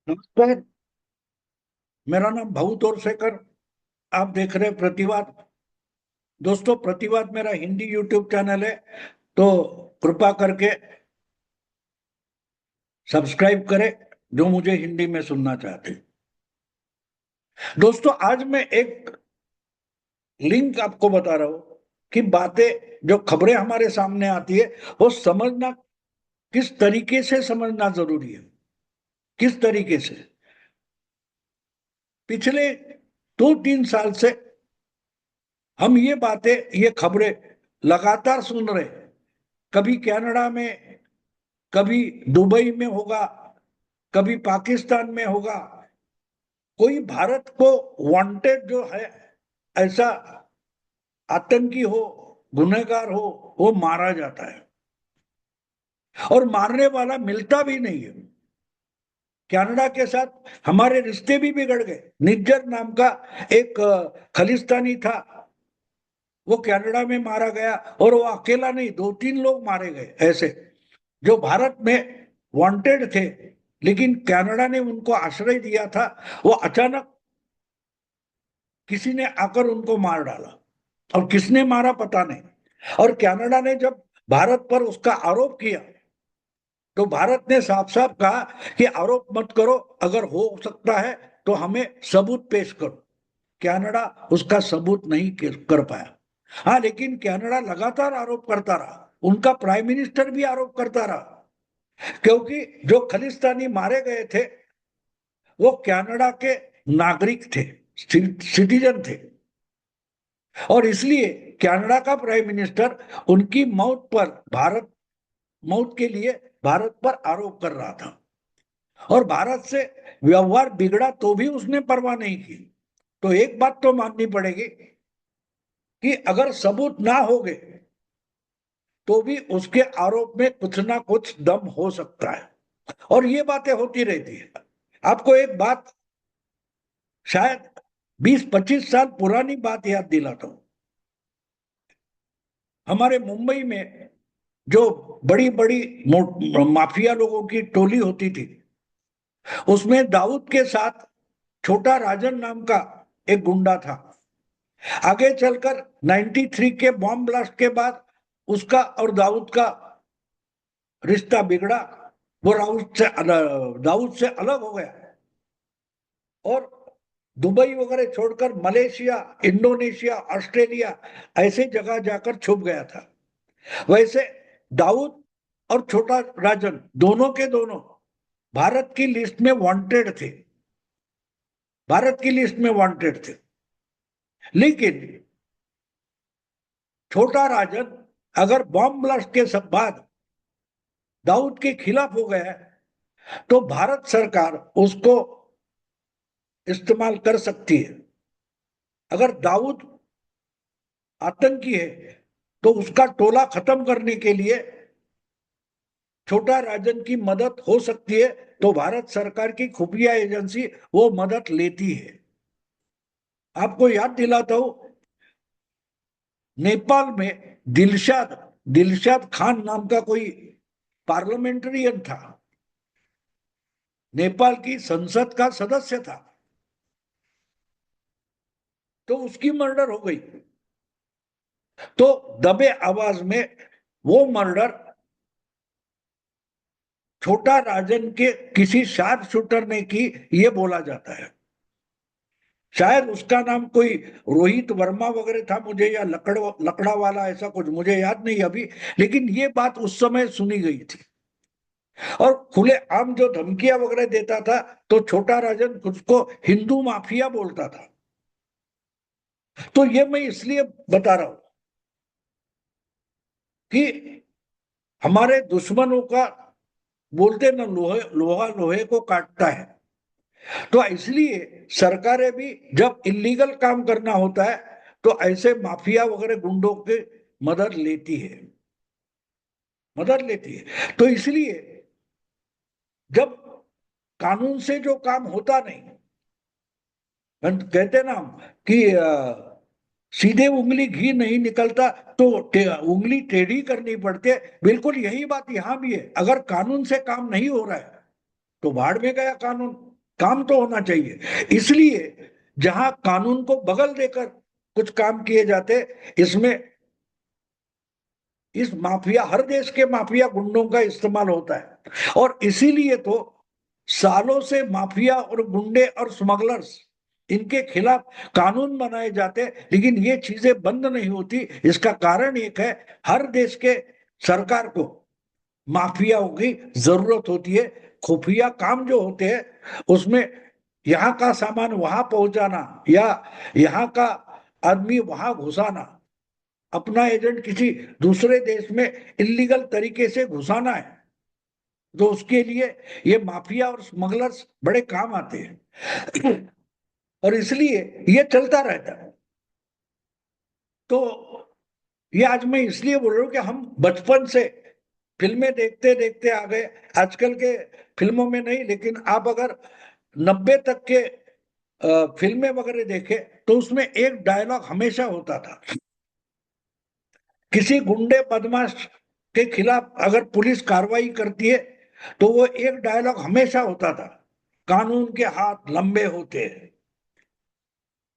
नमस्कार। मेरा नाम भाऊ तोरसेकर। आप देख रहे हैं प्रतिवाद। दोस्तों, प्रतिवाद मेरा हिंदी यूट्यूब चैनल है, तो कृपा करके सब्सक्राइब करें जो मुझे हिंदी में सुनना चाहते हैं। दोस्तों, आज मैं एक लिंक आपको बता रहा हूं कि बातें जो खबरें हमारे सामने आती है वो समझना, किस तरीके से समझना जरूरी है। किस तरीके से पिछले 2-3 साल से हम ये बातें, ये खबरें लगातार सुन रहे हैं। कभी कनाडा में, कभी दुबई में होगा, कभी पाकिस्तान में होगा, कोई भारत को वांटेड जो है, ऐसा आतंकी हो, गुनहगार हो, वो मारा जाता है और मारने वाला मिलता भी नहीं है। कनाडा के साथ हमारे रिश्ते भी बिगड़ गए। निज्जर नाम का एक खलिस्तानी था, वो कनाडा में मारा गया, और वो अकेला नहीं, 2-3 लोग मारे गए ऐसे जो भारत में वांटेड थे, लेकिन कनाडा ने उनको आश्रय दिया था। वो अचानक किसी ने आकर उनको मार डाला, और किसने मारा पता नहीं। और कनाडा ने जब भारत पर उसका आरोप किया, तो भारत ने साफ साफ कहा कि आरोप मत करो, अगर हो सकता है तो हमें सबूत पेश करो। कनाडा उसका सबूत नहीं कर पाया। हाँ, लेकिन कनाडा लगातार आरोप करता रहा, उनका प्राइम मिनिस्टर भी आरोप करता रहा, क्योंकि जो खलिस्तानी मारे गए थे वो कनाडा के नागरिक थे, सिटीजन थे, और इसलिए कनाडा का प्राइम मिनिस्टर उनकी मौत पर, भारत मौत के लिए भारत पर आरोप कर रहा था। और भारत से व्यवहार बिगड़ा तो भी उसने परवाह नहीं की। तो एक बात तो माननी पड़ेगी कि अगर सबूत ना होगे तो भी उसके आरोप में कुछ ना कुछ दम हो सकता है, और ये बातें होती रहती है। आपको एक बात, शायद 20-25 साल पुरानी बात याद दिलाता हूं। हमारे मुंबई में जो बड़ी बड़ी माफिया लोगों की टोली होती थी, उसमें दाऊद के साथ छोटा राजन नाम का एक गुंडा था। आगे चलकर 93 के बॉम्ब ब्लास्ट के बाद उसका और दाऊद का रिश्ता बिगड़ा। वो दाऊद से अलग हो गया, और दुबई वगैरह छोड़कर मलेशिया, इंडोनेशिया, ऑस्ट्रेलिया ऐसे जगह जाकर छुप गया था। वैसे दाऊद और छोटा राजन दोनों के दोनों भारत की लिस्ट में वांटेड थे, भारत की लिस्ट में वांटेड थे। लेकिन छोटा राजन अगर बॉम्ब ब्लास्ट के सब बाद दाऊद के खिलाफ हो गया तो भारत सरकार उसको इस्तेमाल कर सकती है। अगर दाऊद आतंकी है तो उसका टोला खत्म करने के लिए छोटा राजन की मदद हो सकती है, तो भारत सरकार की खुफिया एजेंसी वो मदद लेती है। आपको याद दिलाता हूं, नेपाल में दिलशाद दिलशाद खान नाम का कोई पार्लियामेंट्रियन था, नेपाल की संसद का सदस्य था, तो उसकी मर्डर हो गई। तो दबे आवाज में वो मर्डर छोटा राजन के किसी शार्प शूटर ने की, ये बोला जाता है। शायद उसका नाम कोई रोहित वर्मा वगैरह था, मुझे, या लकड़ा वाला, ऐसा कुछ मुझे याद नहीं अभी। लेकिन ये बात उस समय सुनी गई थी, और खुले आम जो धमकियां वगैरह देता था, तो छोटा राजन खुद को हिंदू माफिया बोलता था। तो ये मैं इसलिए बता रहा हूं कि हमारे दुश्मनों का, बोलते ना, लोहे लोहा लोहे को काटता है। तो इसलिए सरकारें भी जब इलीगल काम करना होता है तो ऐसे माफिया वगैरह गुंडों की मदद लेती है, मदद लेती है। तो इसलिए जब कानून से जो काम होता नहीं, कहते ना हम कि सीधे उंगली घी नहीं निकलता, तो उंगली टेढ़ी करनी पड़ती है। बिल्कुल यही बात यहां भी है। अगर कानून से काम नहीं हो रहा है तो भाड़ में गया कानून। काम तो होना चाहिए। इसलिए जहां कानून को बगल देकर कुछ काम किए जाते, इसमें इस माफिया, हर देश के माफिया गुंडों का इस्तेमाल होता है। और इसीलिए तो सालों से माफिया और गुंडे और स्मगलर्स, इनके खिलाफ कानून बनाए जाते, लेकिन ये चीजें बंद नहीं होती। इसका कारण एक है, हर देश के सरकार को माफियाओं की जरूरत होती है। खुफिया काम जो होते हैं उसमें यहाँ का सामान वहां पहुंचाना, या यहाँ का आदमी वहां घुसाना, अपना एजेंट किसी दूसरे देश में इलीगल तरीके से घुसाना है, तो उसके लिए ये माफिया और स्मगलर्स बड़े काम आते हैं। और इसलिए ये चलता रहता है। तो ये आज मैं इसलिए बोल रहा हूँ कि हम बचपन से फिल्में देखते देखते आ गए। आजकल के फिल्मों में नहीं, लेकिन आप अगर 90 तक के फिल्में वगैरह देखे तो उसमें एक डायलॉग हमेशा होता था। किसी गुंडे बदमाश के खिलाफ अगर पुलिस कार्रवाई करती है तो वो एक डायलॉग हमेशा होता था, कानून के हाथ लंबे होते हैं।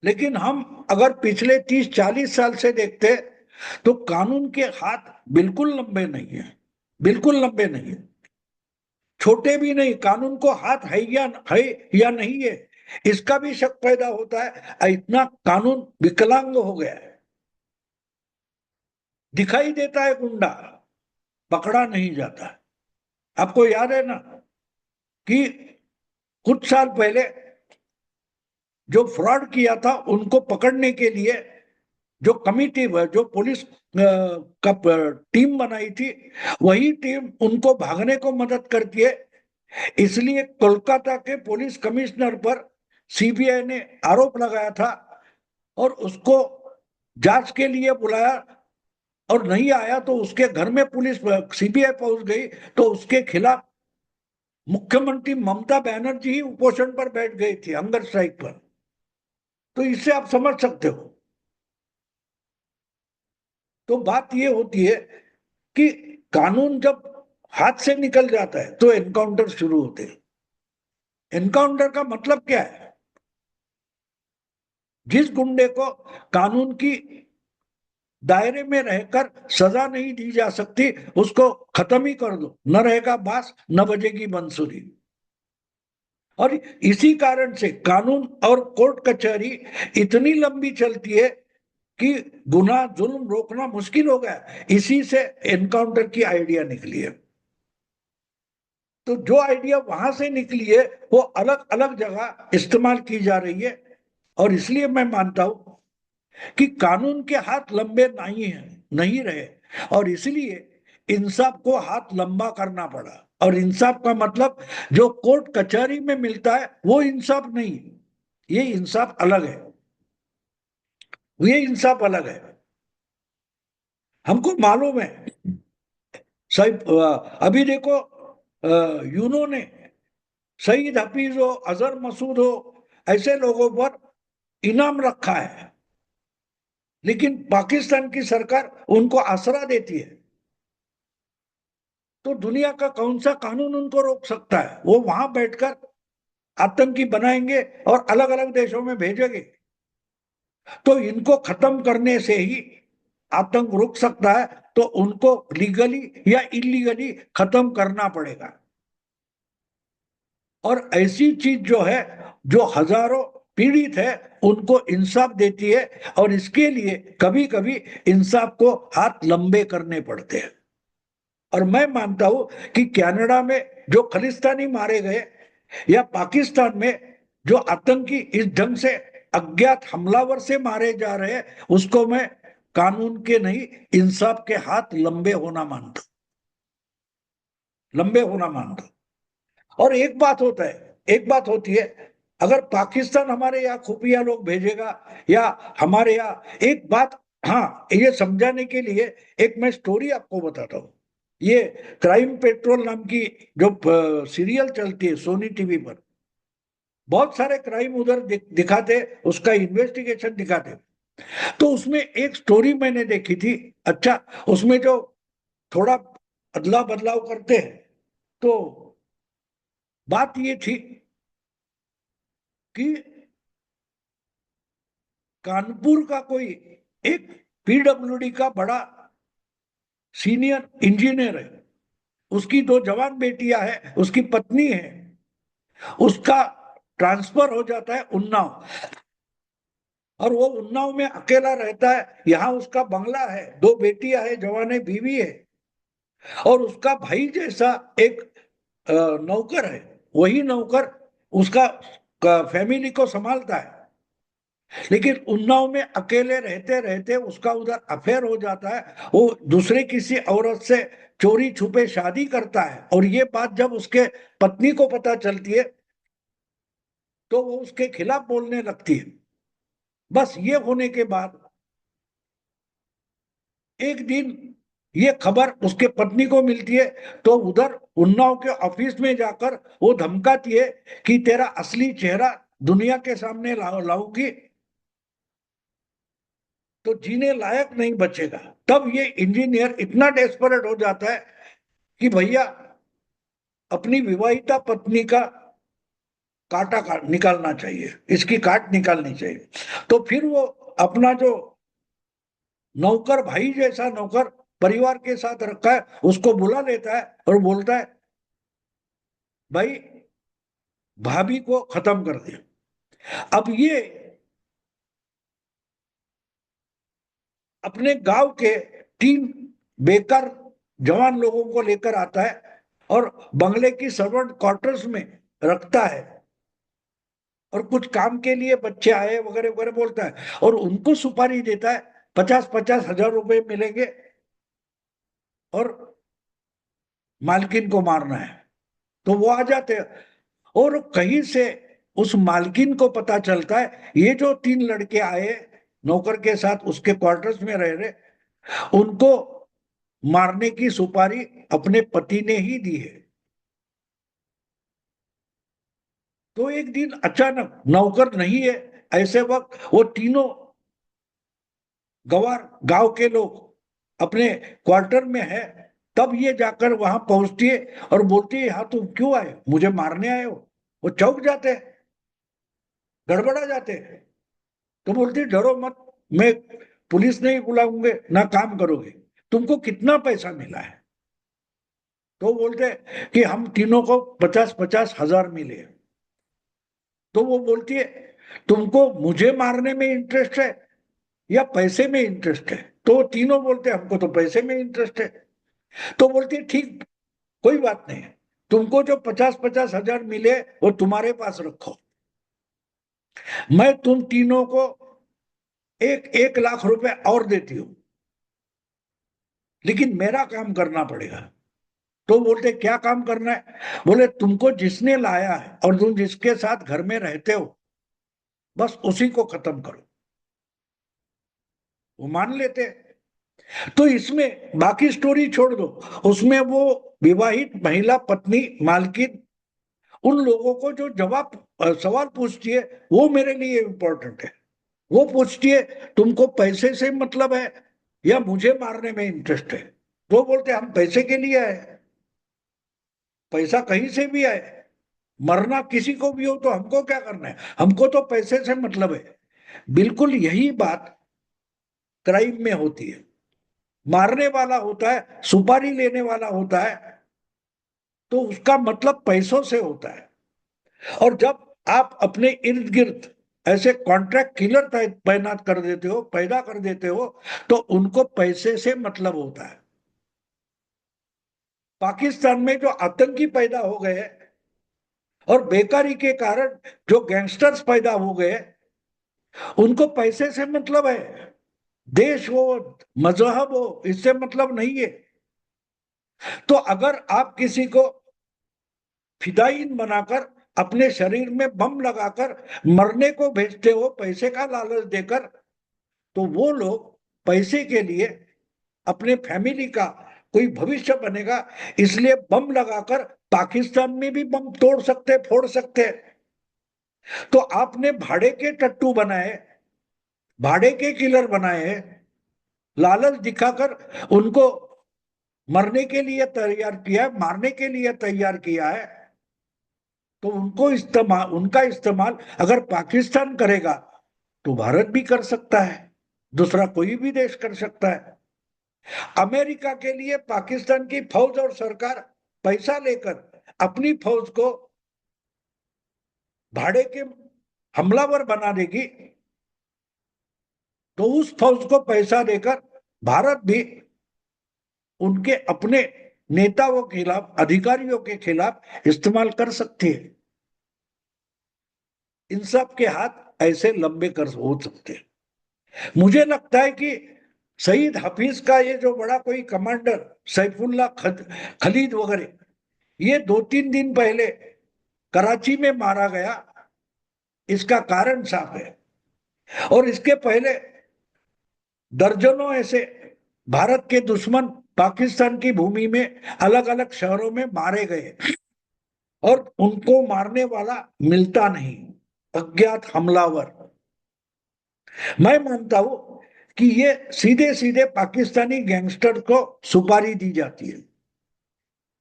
लेकिन हम अगर पिछले 30-40 साल से देखते तो कानून के हाथ बिल्कुल लंबे नहीं है, बिल्कुल लंबे नहीं है, छोटे भी नहीं। कानून को हाथ है या नहीं है, इसका भी शक पैदा होता है। इतना कानून विकलांग हो गया है। दिखाई देता है गुंडा, पकड़ा नहीं जाता है। आपको याद है ना कि कुछ साल पहले जो फ्रॉड किया था उनको पकड़ने के लिए जो कमिटी, जो पुलिस का टीम बनाई थी, वही टीम उनको भागने को मदद करती है। इसलिए कोलकाता के पुलिस कमिश्नर पर सीबीआई ने आरोप लगाया था और उसको जांच के लिए बुलाया, और नहीं आया तो उसके घर में पुलिस, सीबीआई पहुंच गई तो उसके खिलाफ मुख्यमंत्री ममता बनर्जी ही उपोषण पर बैठ गई थी, हंगर स्ट्राइक पर। तो इससे आप समझ सकते हो। तो बात ये होती है कि कानून जब हाथ से निकल जाता है तो एनकाउंटर शुरू होते हैं। एनकाउंटर का मतलब क्या है? जिस गुंडे को कानून की दायरे में रहकर सजा नहीं दी जा सकती, उसको खत्म ही कर दो, न रहेगा बांस न बजेगी बंसुरी। और इसी कारण से कानून और कोर्ट कचहरी इतनी लंबी चलती है कि गुनाह जुल्म रोकना मुश्किल हो गया। इसी से एनकाउंटर की आइडिया निकली है। तो जो आइडिया वहां से निकली है वो अलग अलग जगह इस्तेमाल की जा रही है। और इसलिए मैं मानता हूं कि कानून के हाथ लंबे नहीं रहे, और इसलिए इंसाफ को हाथ लंबा करना पड़ा। और इंसाफ का मतलब जो कोर्ट कचहरी में मिलता है वो इंसाफ नहीं, ये इंसाफ अलग है, ये इंसाफ अलग है। हमको मालूम है। सही, अभी देखो, यूनो ने सईद हफीज हो, अजहर मसूद हो, ऐसे लोगों पर इनाम रखा है, लेकिन पाकिस्तान की सरकार उनको आसरा देती है। तो दुनिया का कौन सा कानून उनको रोक सकता है? वो वहां बैठकर आतंकी बनाएंगे और अलग अलग देशों में भेजेंगे। तो इनको खत्म करने से ही आतंक रुक सकता है। तो उनको लीगली या इलीगली खत्म करना पड़ेगा। और ऐसी चीज जो है, जो हजारों पीड़ित है, उनको इंसाफ देती है। और इसके लिए कभी कभी इंसाफ को हाथ लंबे करने पड़ते हैं। और मैं मानता हूं कि कनाडा में जो खलिस्तानी मारे गए, या पाकिस्तान में जो आतंकी इस ढंग से अज्ञात हमलावर से मारे जा रहे हैं, उसको मैं कानून के नहीं, इंसाफ के हाथ लंबे होना मानता हूं, लंबे होना मानता हूं। और एक बात होता है, एक बात होती है, अगर पाकिस्तान हमारे यहाँ खुफिया लोग भेजेगा या हमारे यहाँ, एक बात, हाँ, ये समझाने के लिए एक मैं स्टोरी आपको बताता हूँ। ये क्राइम पेट्रोल नाम की जो सीरियल चलती है सोनी टीवी पर, बहुत सारे क्राइम उधर दिखाते, उसका इन्वेस्टिगेशन दिखाते। तो उसमें एक स्टोरी मैंने देखी थी। अच्छा, उसमें जो थोड़ा अदला बदलाव करते हैं, तो बात ये थी कि कानपुर का कोई एक पीडब्ल्यूडी का बड़ा सीनियर इंजीनियर है, उसकी दो जवान बेटियां हैं, उसकी पत्नी है, उसका ट्रांसफर हो जाता है उन्नाव, और वो उन्नाव में अकेला रहता है। यहाँ उसका बंगला है, दो बेटियां है, जवान बीवी है, और उसका भाई जैसा एक नौकर है। वही नौकर उसका फैमिली को संभालता है। लेकिन उन्नाव में अकेले रहते रहते उसका उधर अफेयर हो जाता है, वो दूसरे किसी औरत से चोरी छुपे शादी करता है, और ये बात जब उसके पत्नी को पता चलती है तो वो उसके खिलाफ बोलने लगती है। बस ये होने के बाद एक दिन ये खबर उसके पत्नी को मिलती है, तो उधर उन्नाव के ऑफिस में जाकर वो धमकाती है कि तेरा असली चेहरा दुनिया के सामने लाऊंगी तो जीने लायक नहीं बचेगा। तब ये इंजीनियर इतना डेस्परेट हो जाता है कि भैया अपनी विवाहिता पत्नी का काटा निकालना चाहिए, इसकी काट निकालनी चाहिए। तो फिर वो अपना जो नौकर, भाई जैसा नौकर परिवार के साथ रखा है, उसको बुला लेता है और बोलता है भाई भाभी को खत्म कर दे। अब ये अपने गांव के तीन बेकार जवान लोगों को लेकर आता है और बंगले की सर्वेंट क्वार्टर्स में रखता है, और कुछ काम के लिए बच्चे आए वगैरह वगैरह बोलता है, और उनको सुपारी देता है 50-50 हजार रुपए मिलेंगे और मालकिन को मारना है। तो वो आ जाते हैं, और कहीं से उस मालकिन को पता चलता है ये जो तीन लड़के आए नौकर के साथ उसके क्वार्टर्स में रह रहे, उनको मारने की सुपारी अपने पति ने ही दी है। तो एक दिन अचानक नौकर नहीं है, ऐसे वक्त वो तीनों गवार गांव के लोग अपने क्वार्टर में है। तब ये जाकर वहां पहुंचती है और बोलती है यहाँ तुम क्यों आए, मुझे मारने आए हो। वो चौंक जाते हैं, गड़बड़ा जाते हैं। तो बोलती है डरो मत, मैं पुलिस नहीं बुलाऊंगे ना काम करोगे, तुमको कितना पैसा मिला है। तो बोलते हैं कि हम तीनों को 50-50 हजार मिले। तो वो बोलती है तुमको मुझे मारने में इंटरेस्ट है या पैसे में इंटरेस्ट है। तो तीनों बोलते हैं हमको तो पैसे में इंटरेस्ट है। तो बोलती है ठीक, कोई बात नहीं, तुमको जो 50-50 हजार मिले वो तुम्हारे पास रखो, मैं तुम तीनों को 1-1 लाख रुपए और देती हूँ, लेकिन मेरा काम करना पड़ेगा। तो बोलते क्या काम करना है। बोले तुमको जिसने लाया है और तुम जिसके साथ घर में रहते हो बस उसी को खत्म करो। वो मान लेते हैं। तो इसमें बाकी स्टोरी छोड़ दो, उसमें वो विवाहित महिला पत्नी मालकिन उन लोगों को जो जवाब सवाल पूछती है वो मेरे लिए इंपॉर्टेंट है। वो पूछती है तुमको पैसे से मतलब है या मुझे मारने में इंटरेस्ट है। वो बोलते हम पैसे के लिए आए, पैसा कहीं से भी आए, मरना किसी को भी हो तो हमको क्या करना है, हमको तो पैसे से मतलब है। बिल्कुल यही बात क्राइम में होती है। मारने वाला होता है, सुपारी लेने वाला होता है, तो उसका मतलब पैसों से होता है। और जब आप अपने इर्द गिर्द ऐसे कॉन्ट्रैक्ट किलर तैनात कर देते हो, पैदा कर देते हो, तो उनको पैसे से मतलब होता है। पाकिस्तान में जो आतंकी पैदा हो गए और बेकारी के कारण जो गैंगस्टर्स पैदा हो गए, उनको पैसे से मतलब है, देश हो मजहब हो इससे मतलब नहीं है। तो अगर आप किसी को फिदायीन बनाकर अपने शरीर में बम लगाकर मरने को भेजते हो पैसे का लालच देकर, तो वो लोग पैसे के लिए अपने फैमिली का कोई भविष्य बनेगा इसलिए बम लगाकर पाकिस्तान में भी बम तोड़ सकते, फोड़ सकते। तो आपने भाड़े के टट्टू बनाए, भाड़े के किलर बनाए, लालच दिखाकर उनको मरने के लिए तैयार किया है, मारने के लिए तैयार किया है। तो उनका इस्तेमाल अगर पाकिस्तान करेगा तो भारत भी कर सकता है, दूसरा कोई भी देश कर सकता है। अमेरिका के लिए पाकिस्तान की फौज और सरकार पैसा लेकर अपनी फौज को भाड़े के हमलावर बना देगी, तो उस फौज को पैसा देकर भारत भी उनके अपने नेताओं के खिलाफ, अधिकारियों के खिलाफ इस्तेमाल कर सकती है। इन सब के हाथ ऐसे लंबे कर हो सकते हैं। मुझे लगता है कि शहीद हफीज का ये जो बड़ा कोई कमांडर सैफुल्ला खलीद वगैरह, ये 2-3 दिन पहले कराची में मारा गया, इसका कारण साफ है। और इसके पहले दर्जनों ऐसे भारत के दुश्मन पाकिस्तान की भूमि में अलग अलग शहरों में मारे गए और उनको मारने वाला मिलता नहीं, अज्ञात हमलावर। मैं मानता हूं कि ये सीधे सीधे पाकिस्तानी गैंगस्टर को सुपारी दी जाती है।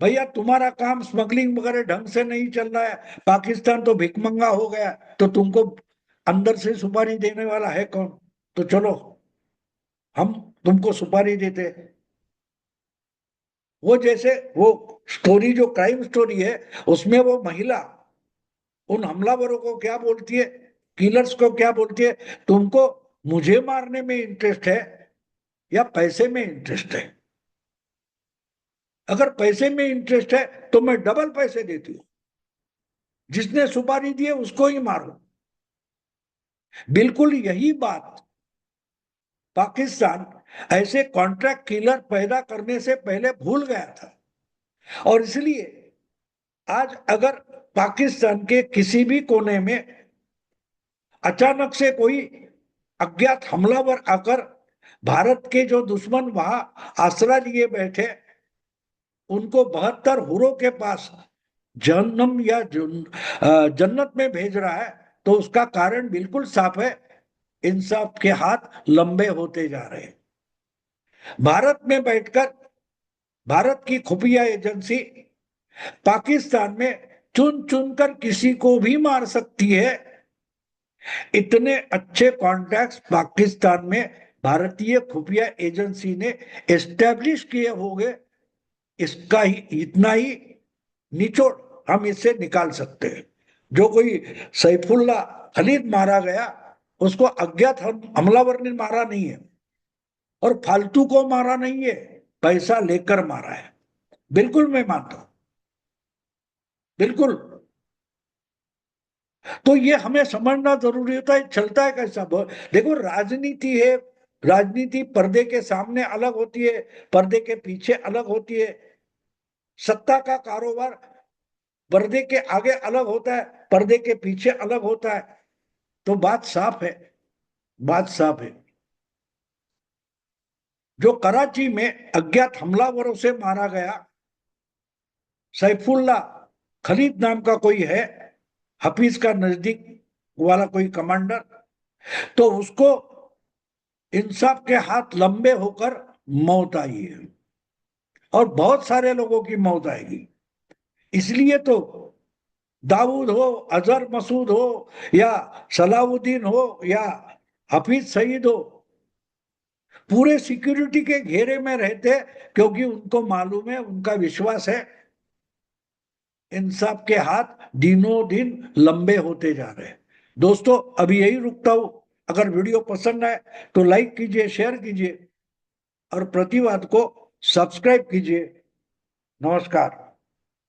भैया तुम्हारा काम स्मगलिंग वगैरह ढंग से नहीं चल रहा है, पाकिस्तान तो भिखमंगा हो गया, तो तुमको अंदर से सुपारी देने वाला है कौन? तो चलो हम तुमको सुपारी देते। वो जैसे वो स्टोरी, जो क्राइम स्टोरी है, उसमें वो महिला उन हमलावरों को क्या बोलती है, किलर्स को क्या बोलती है, तुमको मुझे मारने में इंटरेस्ट है या पैसे में इंटरेस्ट है? अगर पैसे में इंटरेस्ट है तो मैं डबल पैसे देती हूं, जिसने सुपारी दी है उसको ही मारो। बिल्कुल यही बात पाकिस्तान ऐसे कॉन्ट्रैक्ट किलर पैदा करने से पहले भूल गया था। और इसलिए आज अगर पाकिस्तान के किसी भी कोने में अचानक से कोई अज्ञात हमलावर आकर भारत के जो दुश्मन वहां आसरा लिए बैठे, उनको 72 हुरों के पास जहन्नम या जन्नत में भेज रहा है, तो उसका कारण बिल्कुल साफ है, इंसाफ के हाथ लंबे होते जा रहे हैं। भारत में बैठकर भारत की खुफिया एजेंसी पाकिस्तान में चुन चुन कर किसी को भी मार सकती है। इतने अच्छे कॉन्टैक्ट्स पाकिस्तान में भारतीय खुफिया एजेंसी ने एस्टेब्लिश किए होंगे, इसका ही इतना ही निचोड़ हम इससे निकाल सकते हैं। जो कोई सैफुल्ला खलीद मारा गया, उसको अज्ञात हमलावर ने मारा नहीं है और फालतू को मारा नहीं है, पैसा लेकर मारा है। बिल्कुल मैं मानता हूं, बिल्कुल। तो ये हमें समझना जरूरी होता है, चलता है कैसा। देखो राजनीति है, राजनीति पर्दे के सामने अलग होती है, पर्दे के पीछे अलग होती है। सत्ता का कारोबार पर्दे के आगे अलग होता है, पर्दे के पीछे अलग होता है। तो बात साफ है, बात साफ है। जो कराची में अज्ञात हमलावरों से मारा गया सैफुल्ला खलीद नाम का कोई है, हफीज का नजदीक वाला कोई कमांडर, तो उसको इंसाफ के हाथ लंबे होकर मौत आई है और बहुत सारे लोगों की मौत आएगी। इसलिए तो दाऊद हो, अजहर मसूद हो, या सलाउद्दीन हो, या हफीज सईद हो, पूरे सिक्योरिटी के घेरे में रहते, क्योंकि उनको मालूम है, उनका विश्वास है, इंसाफ के हाथ दिनों दिन लंबे होते जा रहे हैं। दोस्तों अभी यही रुकता हूं। अगर वीडियो पसंद आए तो लाइक कीजिए, शेयर कीजिए और प्रतिवाद को सब्सक्राइब कीजिए। नमस्कार।